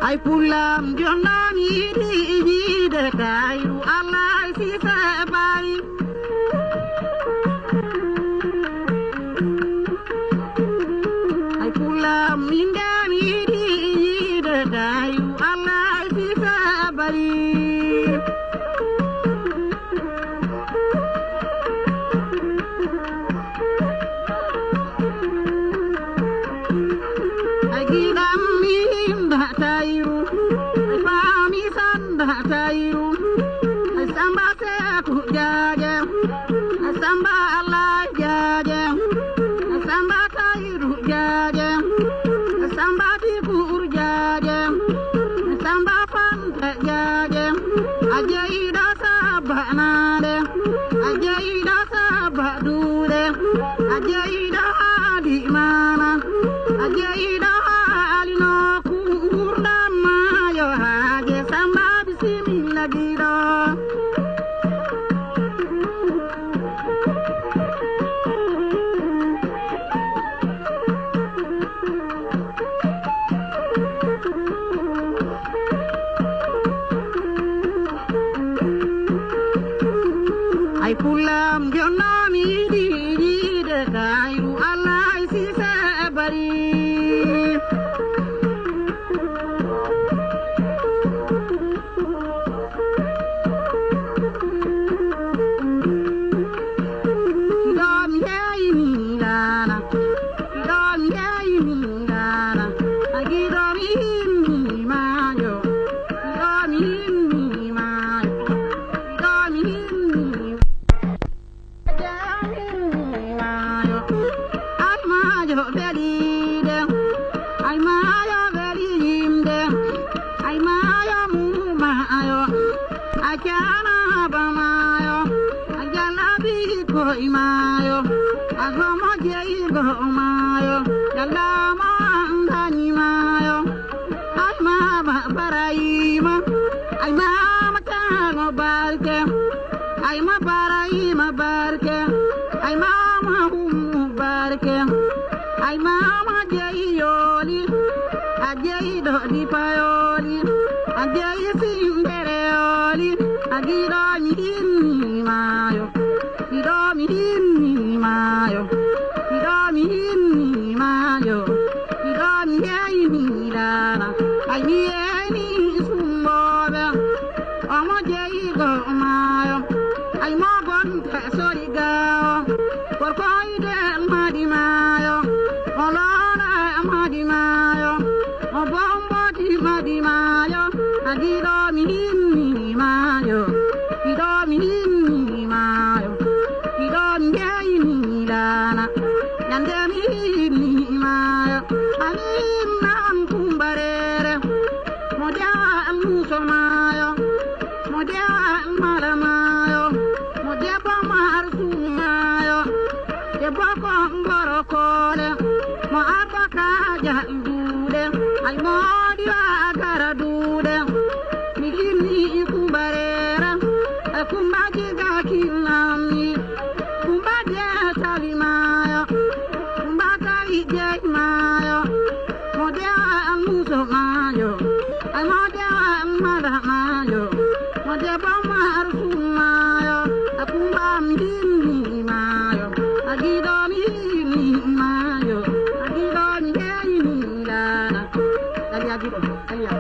Ay pulam jonan yidi de kairu Allah si sabari Ay pulam mindan yidi de kairu Allah si sabari Ay gidam minda kairu Tairu, samba seku jaja, samba Allah jaja, samba Tairu jaja, samba tikur jaja, samba fanta jaja, ajaida sabanade, ajaida sabadude, ajaida di mana, ajaida alino kurna mayo haje samba bismillah gira ay pulam jonami di de kairu Allah si sabari Imayo, agomo jeigo mayo, yalama andani mayo, ay mama baraima, ay mama tango barke, ay ma baraima barke, ay mama barke, ay mama jeiyoli, ajeido di payoli, ajei sindereoli, agiro ni mayo. Idomi mayo, idomi mayo, idomi ni lana, ay ni sumbobe, omo jeigo mayo, ay mo gon tesori gao, por koide madi mayo, olona madi mayo, obombo di madi mayo, agidomi mayo, idomi mayo. Lana, yandemi mayo, alim nan kumbarere, moja muso mayo, moja malamayo, moja pamar sumayo, de boko ngoro kole, mo abaka jandude, ay modi agara dude, mikini kumbarere, kumbaji gakinami. Mayo, Mbakari Jay Mayo, Modia Muso Mayo, I Modia Mada Mayo, Modia Bama Arsu Mayo, Akumba Mdini Mayo, Agidomi Mayo, Agidomi Lana, Agia.